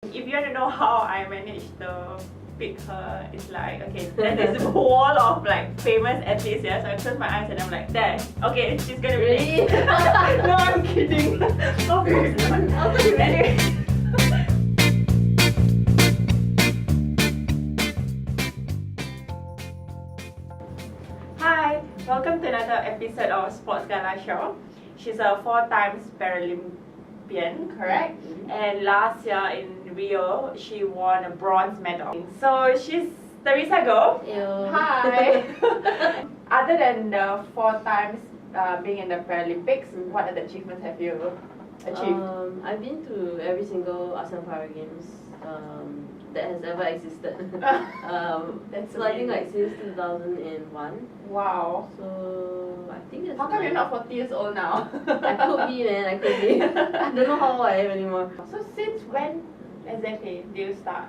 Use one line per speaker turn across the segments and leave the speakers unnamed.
If you want to know how I managed to pick her, it's like, okay, there's this wall of like famous athletes here, so I close my eyes and I'm like, there, okay, she's gonna be
Really?
No, I'm kidding. Of course not. Anyway. Hi, welcome to another episode of Sports Gala Show. She's a 4-time Paralympian, correct? And last year in Rio, she won a bronze medal. So she's Theresa Goh.
Ew.
Hi. Other than the 4 times being in the Paralympics, what other achievements have you achieved?
I've been to every single ASEAN Para Games that has ever existed.
That's
so I think like
amazing.
since 2001.
Wow.
So I think it's
How come you're not 40 years old now?
I could be, man. I could be. I don't know how old I am anymore.
So since when exactly did you start?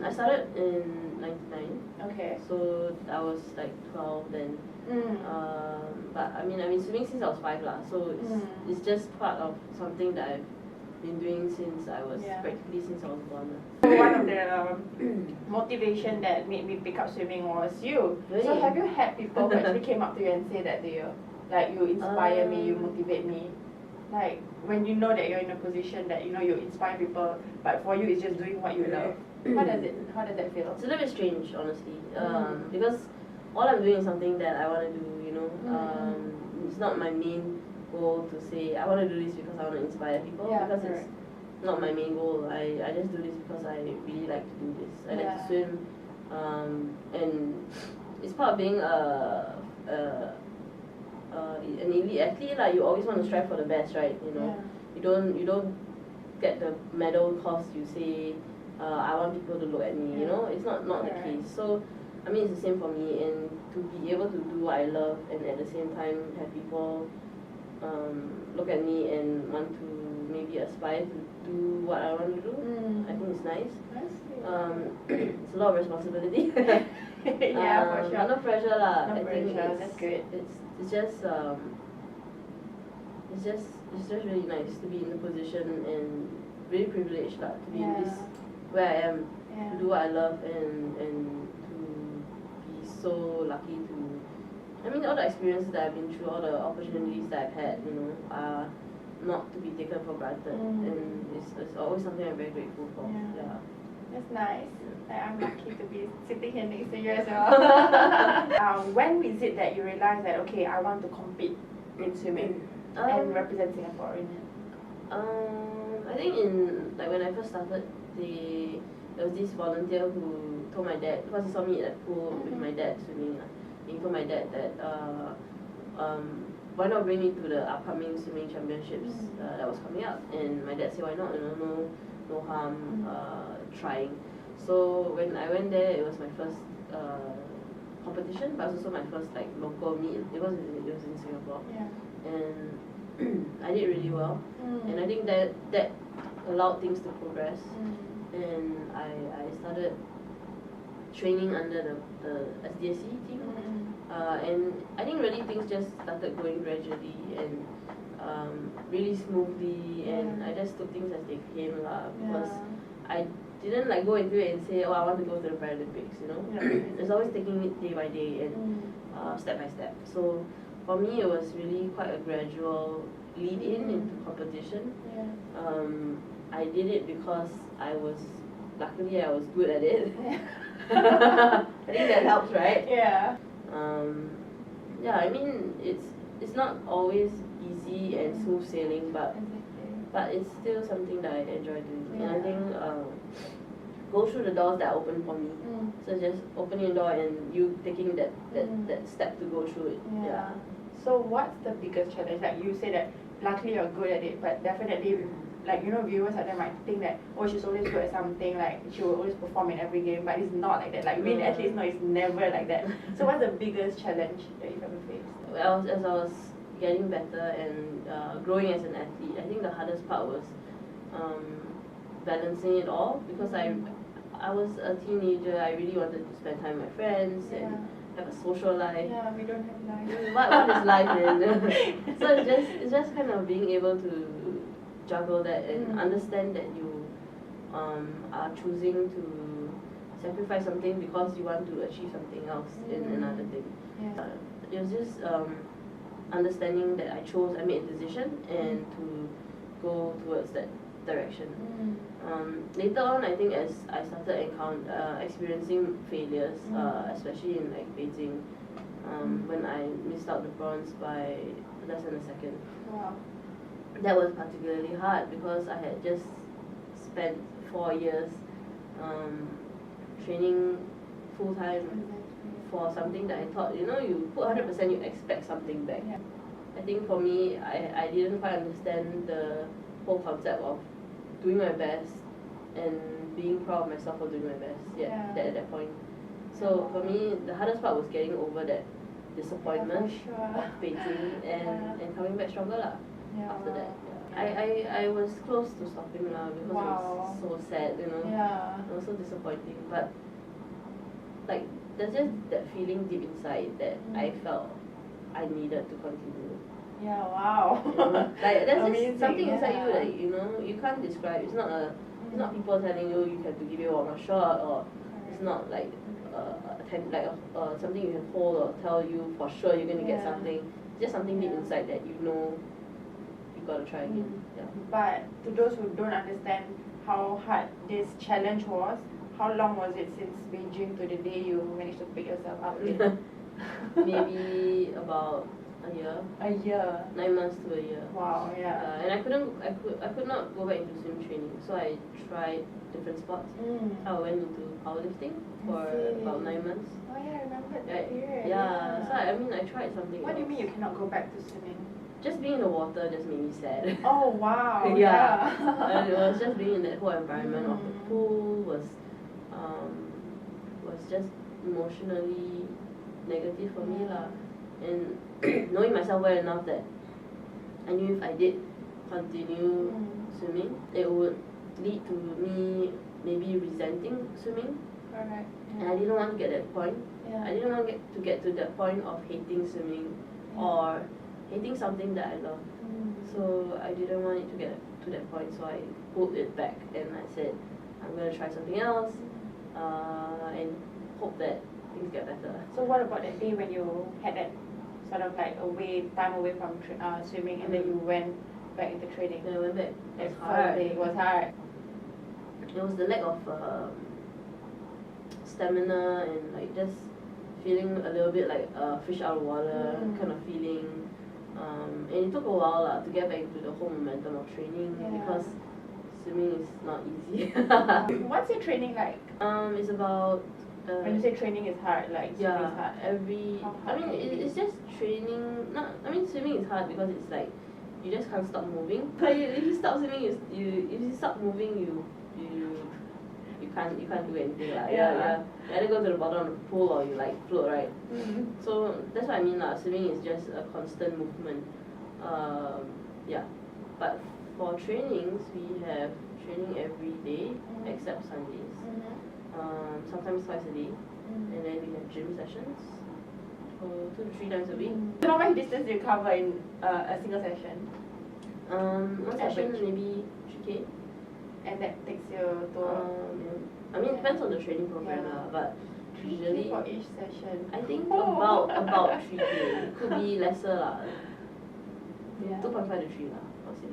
I started in '99.
Okay.
So I was like 12 then. But I mean, I've been swimming since I was 5 lah. So it's just part of something that I've been doing since I was practically since I was born.
One of the motivation that made me pick up swimming was you.
Really?
So have you had people who actually came up to you and say that to you? Like, you inspire me, you motivate me. Like, when you know that you're in a position that, you know, you inspire people, but for you it's just doing what you love. How does that feel?
It's a little bit strange, honestly, because all I'm doing is something that I want to do, you know. It's not my main goal to say, I want to do this because I want to inspire people, because it's not my main goal. I just do this because I really like to do this. I like to swim, and it's part of being an elite athlete. Like, you always want to strive for the best, right? You know, you don't get the medal because you say, I want people to look at me. You know, it's not the case. So I mean, it's the same for me, and to be able to do what I love and at the same time have people look at me and want to maybe aspire to do what I want to do, I think it's nice. It's a lot of responsibility.
For sure.
No pressure lah.
No pressure. That's good.
It's just really nice to be in the position and really privileged lah, to be in this where I am, to do what I love and to be so lucky to. I mean, all the experiences that I've been through, all the opportunities that I've had, you know, are not to be taken for granted, and it's always something I'm very grateful for. Yeah.
That's nice. I'm lucky to be sitting here next to you as well. When is it that you realize that, okay, I want to compete in swimming and represent Singapore in it?
I think when I first started, there was this volunteer who told my dad, because he saw me at the pool with my dad swimming. He told my dad that why not bring me to the upcoming swimming championships that was coming up, and my dad said, why not, you know, no harm trying. So when I went there, it was my first competition, but also my first like local meet. It was in Singapore, and I did really well, and I think that allowed things to progress, and I started training under the SDSC team, and I think really things just started going gradually and really smoothly, and I just took things as they came lah, because I didn't like go into it and say, oh, I want to go to the Paralympics, you know. It's always taking it day by day and step by step. So for me, it was really quite a gradual lead into competition. I did it because luckily I was good at it. I think that helps, right? I mean, it's not always easy and smooth sailing, but it's still something that I enjoy doing. And I think go through the doors that open for me. So just opening a door and you taking that step to go through it.
So what's the biggest challenge? Like, you say that luckily you're good at it, but definitely, like, you know, viewers out there might think that, oh, she's always good at something, like she will always perform in every game, but it's not like that. Like, we athletes know it's never like that. So what's the biggest challenge that you've ever faced?
Well, as I was getting better and growing as an athlete, I think the hardest part was balancing it all, because I was a teenager. I really wanted to spend time with my friends and have a social life.
Yeah, we don't have life.
What is life, man? So it's just kind of being able to juggle that and understand that you are choosing to sacrifice something because you want to achieve something else in another thing.
Yeah.
It was just understanding that I made a decision and to go towards that direction. Later on, I think as I started experiencing failures, especially in like Beijing, when I missed out the bronze by less than a second.
Wow.
That was particularly hard because I had just spent 4 years training full time for something that I thought, you put 100%, you expect something back.
Yeah.
I think for me, I didn't quite understand the whole concept of doing my best and being proud of myself for doing my best at that point. So for me, the hardest part was getting over that disappointment of Beijing and coming back stronger after that. I was close to stopping because it was so sad,
Yeah.
It was so disappointing. But like there's just that feeling deep inside that I felt I needed to continue.
Yeah, wow.
Like there's
Amazing,
just something inside you that you can't describe. It's not people telling you have to give it one more shot, or it's not like something you can hold or tell you for sure you're gonna get something. It's just something deep inside that you gotta try again. Yeah.
But to those who don't understand how hard this challenge was, how long was it since Beijing to the day you managed to pick yourself up again?
Maybe about a year.
A year.
9 months to a year.
Wow, yeah.
And I could not go back into swim training, so I tried different sports. I went into powerlifting for about 9 months.
Oh yeah, I remember that period.
Yeah. So I tried something.
What do you mean you cannot go back to swimming?
Just being in the water just made me sad.
Oh wow.
Yeah. And it was just being in that whole environment of the pool was just emotionally negative for me lah. And knowing myself well enough that I knew if I did continue swimming, it would lead to me maybe resenting swimming.
Correct.
And I didn't want to get that point.
Yeah.
I didn't want to get to that point of hating swimming or hating something that I love. So I didn't want it to get to that point, so I pulled it back and I said I'm going to try something else and hope that things get better.
So what about that day when you had that sort of like time away from swimming and then you went back into training?
When I went back, it was
That
hard.
first day, it was hard.
It was the lack of stamina and like just feeling a little bit like fish out of water kind of feeling. And it took a while to get back into the whole momentum of training because swimming is not easy.
What's your training like?
It's about
when you say training is hard, like swimming is hard.
It's just training. Swimming is hard because it's like you just can't stop moving. But if you stop swimming, if you stop moving, you can't do anything You either go to the bottom of the pool or you like float, right? So that's what I mean swimming is just a constant movement. But for trainings, we have training every day except Sundays. Sometimes twice a day, and then we have gym sessions 2 to 3 times a week.
So how much distance do you cover in a single session?
One session maybe 3K.
And that takes you to
it depends on the training program but
3K
usually
for each session.
I think about 3K. Could be lesser 2.5 to 3 I'll say.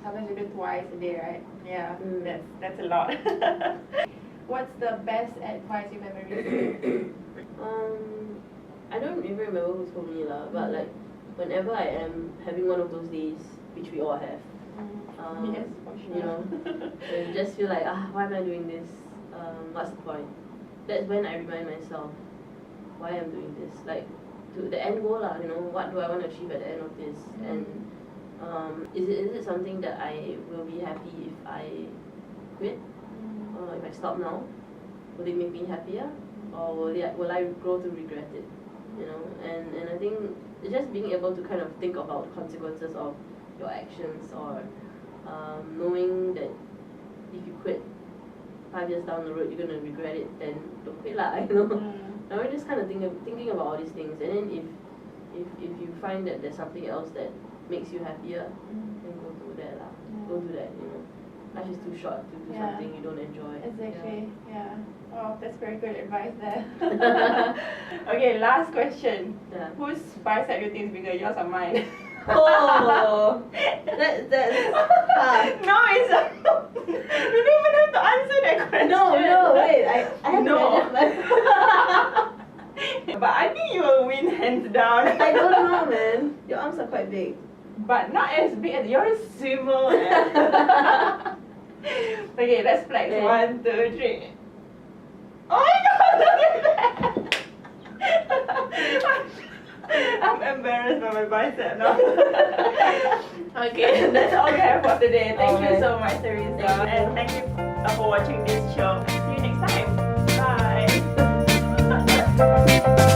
Sometimes you do twice a day, right? Yeah, that's a lot. What's the best advice you've ever received?
I don't even remember who told me but like whenever I am having one of those days, which we all have,
yes, for sure.
you just feel like why am I doing this? What's the point? That's when I remind myself why I'm doing this. Like to the end goal what do I want to achieve at the end of this? And is it something that I will be happy if I quit? If I stop now, will it make me happier, or will I grow to regret it? And I think it's just being able to kind of think about the consequences of your actions, or knowing that if you quit 5 years down the road, you're gonna regret it, then don't quit Now we're just kind of thinking about all these things, and then if you find that there's something else that makes you happier, then go do that Go do that life is too short to do
Yeah.
something you don't enjoy.
Exactly. Yeah. Oh, that's very good advice there. Okay, last question.
Yeah.
Whose bicep do you think is bigger, yours or mine?
Oh, that's hard.
No, it's you don't even have to answer that question.
No, wait. I have
No.
to measure
But I think you will win hands down.
I don't know, man. Your arms are quite big.
But not as big as you're a swimmer. Okay, let's flex.
Okay.
1, 2, 3. Oh my god, look at that! I'm embarrassed by my bicep now. Okay, that's all we have for today. Thank you
Okay.
so much, Theresa.
Thank you.
And thank you for watching this show. See you next time. Bye.